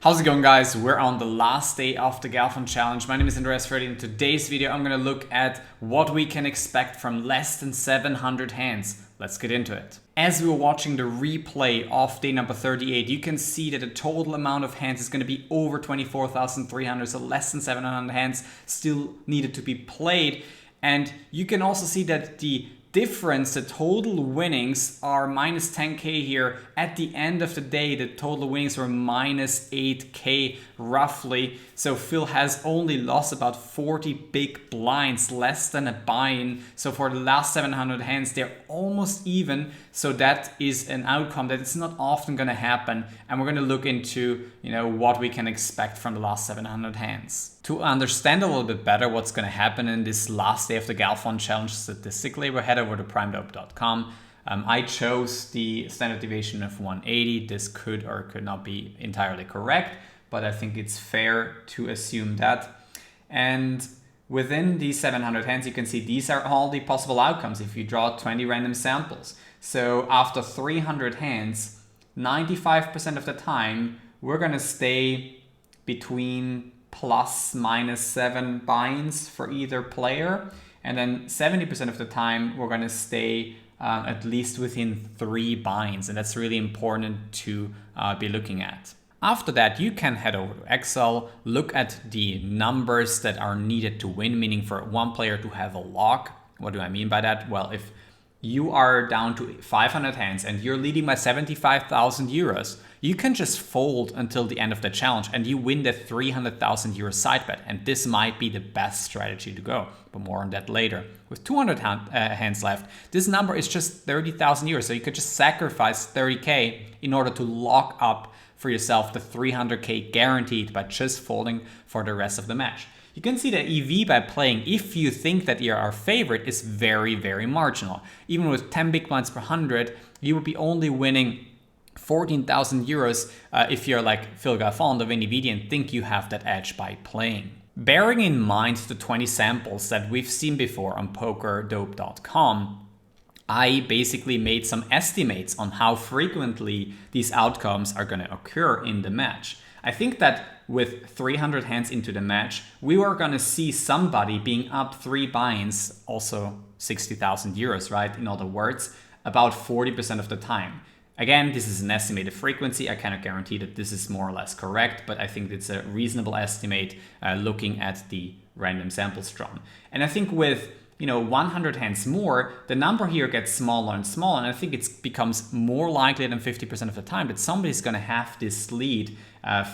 How's it going, guys? We're on the last day of the Galfond challenge. My name is Andreas. In today's video, I'm going to look at what we can expect from less than 700 hands. Let's get into it. As we were watching the replay of day number 38, you can see that the total amount of hands is going to be over 24,300, so less than 700 hands still needed to be played. And you can also see that the difference, the total winnings are minus 10k here. At the end of the day, the total winnings were minus 8k roughly. So Phil has only lost about 40 big blinds, less than a buy-in. So for the last 700 hands, they're almost even. So that is an outcome that is not often going to happen. And we're going to look into, what we can expect from the last 700 hands. To understand a little bit better what's going to happen in this last day of the Galfond challenge statistically, we'll head over to primedope.com. I chose the standard deviation of 180. This could or could not be entirely correct, but I think it's fair to assume that. And within these 700 hands, you can see these are all the possible outcomes if you draw 20 random samples. So after 300 hands, 95% of the time, we're going to stay between plus minus 7 buy-ins for either player. And then 70% of the time, we're going to stay at least within 3 buy-ins. And that's really important to be looking at. After that, you can head over to Excel, look at the numbers that are needed to win, meaning for one player to have a lock. What do I mean by that? Well, if you are down to 500 hands and you're leading by 75,000 euros, you can just fold until the end of the challenge and you win the 300,000 euro side bet. And this might be the best strategy to go, but more on that later. With 200 hands left, this number is just 30,000 euros. So you could just sacrifice 30k in order to lock up for yourself the 300k guaranteed by just folding for the rest of the match. You can see that EV by playing, if you think that you're our favorite, is very, very marginal. Even with 10 big blinds per 100, you would be only winning 14,000 euros if you're like Phil Galfond of NVD and think you have that edge by playing. Bearing in mind the 20 samples that we've seen before on pokerdope.com, I basically made some estimates on how frequently these outcomes are going to occur in the match. I think that with 300 hands into the match, we were going to see somebody being up 3 buy-ins, also 60,000 euros, right? In other words, about 40% of the time. Again, this is an estimated frequency. I cannot guarantee that this is more or less correct, but I think it's a reasonable estimate looking at the random samples drawn. And I think with 100 hands more, the number here gets smaller and smaller, and I think it becomes more likely than 50% of the time that somebody's going to have this lead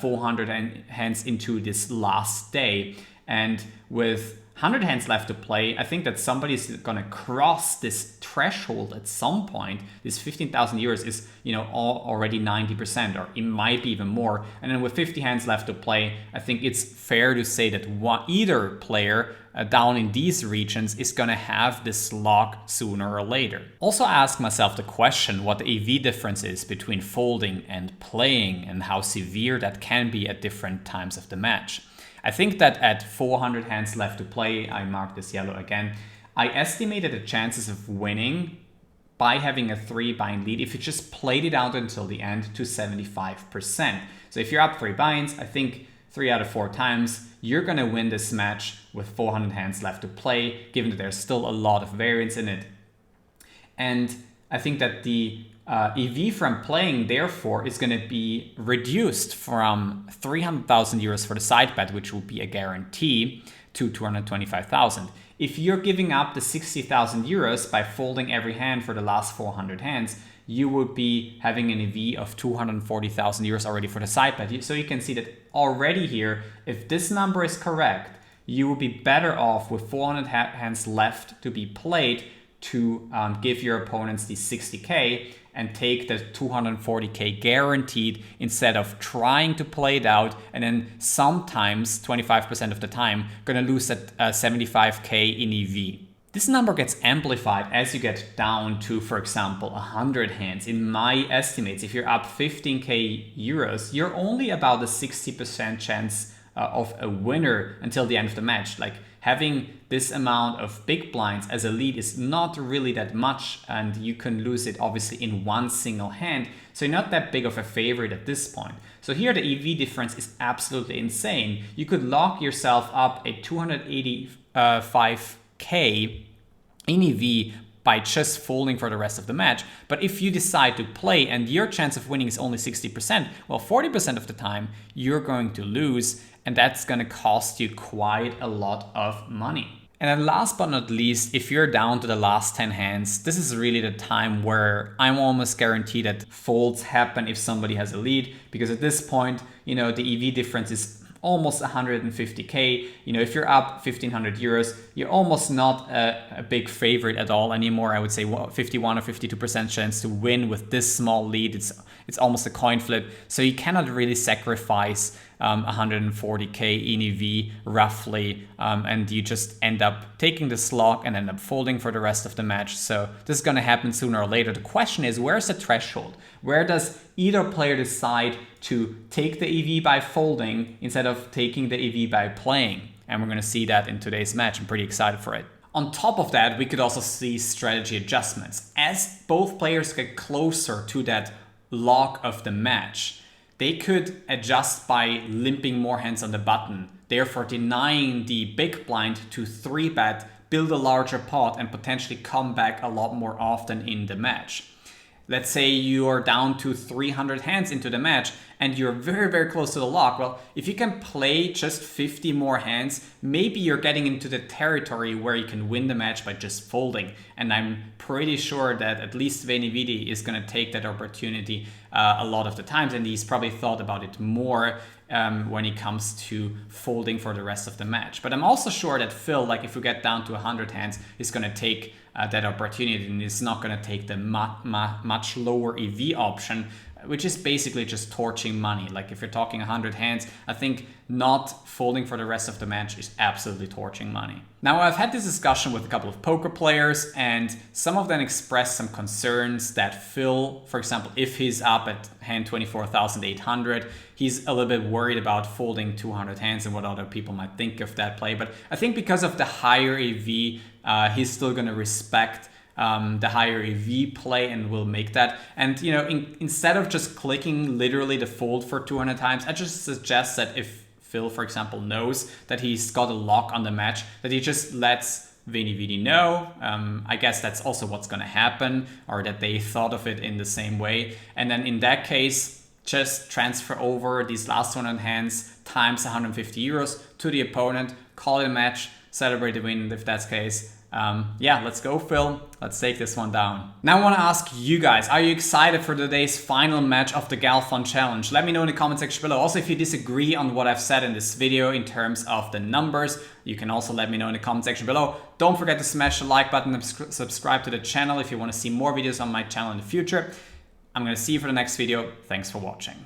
400 hands into this last day. And with 100 hands left to play, I think that somebody's going to cross this threshold at some point. This 15,000 euros is, already 90%, or it might be even more. And then with 50 hands left to play, I think it's fair to say that either player down in these regions is going to have this lock sooner or later. Also ask myself the question what the EV difference is between folding and playing and how severe that can be at different times of the match. I think that at 400 hands left to play, I marked this yellow again, I estimated the chances of winning by having a 3 buy-in lead if you just played it out until the end to 75%. So if you're up 3 buy-ins, I think 3 out of 4 times, you're going to win this match with 400 hands left to play, given that there's still a lot of variance in it. And I think that the EV from playing, therefore, is going to be reduced from 300,000 euros for the side bet, which will be a guarantee, to 225,000. If you're giving up the 60,000 euros by folding every hand for the last 400 hands, you would be having an EV of 240,000 euros already for the side bet. So you can see that already here, if this number is correct, you will be better off with 400 hands left to be played to give your opponents the 60k and take the 240k guaranteed instead of trying to play it out and then sometimes 25% of the time going to lose that 75k in EV. This number gets amplified as you get down to, for example, 100 hands. In my estimates, if you're up 15k euros, you're only about a 60% chance of a winner until the end of the match. Like having this amount of big blinds as a lead is not really that much, and you can lose it obviously in one single hand. So you're not that big of a favorite at this point. So here the EV difference is absolutely insane. You could lock yourself up a 285k in EV by just folding for the rest of the match. But if you decide to play and your chance of winning is only 60%, well, 40% of the time you're going to lose, and that's going to cost you quite a lot of money. And then last but not least, if you're down to the last 10 hands, this is really the time where I'm almost guaranteed that folds happen if somebody has a lead, because at this point, you know, the EV difference is almost 150k. You know, if you're up 1500 euros, you're almost not a big favorite at all anymore. I would say 51 or 52% chance to win with this small lead. It's almost a coin flip. So you cannot really sacrifice 140k in EV roughly, and you just end up taking the slog and end up folding for the rest of the match. So this is going to happen sooner or later. The question is, where's the threshold? Where does either player decide to take the EV by folding instead of taking the EV by playing? And we're going to see that in today's match. I'm pretty excited for it. On top of that, we could also see strategy adjustments. As both players get closer to that lock of the match, they could adjust by limping more hands on the button, therefore denying the big blind to 3-bet, build a larger pot, and potentially come back a lot more often in the match. Let's say you are down to 300 hands into the match and you're very, very close to the lock. Well, if you can play just 50 more hands, maybe you're getting into the territory where you can win the match by just folding. And I'm pretty sure that at least Venividi is going to take that opportunity a lot of the times. And he's probably thought about it more when it comes to folding for the rest of the match. But I'm also sure that Phil, like if we get down to 100 hands, is going to take that opportunity and is not going to take the much lower EV option, which is basically just torching money. Like if you're talking 100 hands, I think not folding for the rest of the match is absolutely torching money. Now, I've had this discussion with a couple of poker players, and some of them expressed some concerns that Phil, for example, if he's up at hand 24,800, he's a little bit worried about folding 200 hands and what other people might think of that play. But I think because of the higher EV, he's still going to respect the higher EV play and will make that. And you know, instead of just clicking literally the fold for 200 times, I just suggest that if Phil, for example, knows that he's got a lock on the match, that he just lets Venividi know. I guess that's also what's going to happen, or that they thought of it in the same way. And then in that case, just transfer over these last 100 hands times 150 euros to the opponent, call it a match, celebrate the win if that's the case. Yeah, let's go, Phil. Let's take this one down. Now I want to ask you guys, are you excited for today's final match of the Galfond challenge? Let me know in the comment section below. Also, if you disagree on what I've said in this video in terms of the numbers, you can also let me know in the comment section below. Don't forget to smash the like button and subscribe to the channel if you want to see more videos on my channel in the future. I'm going to see you for the next video. Thanks for watching.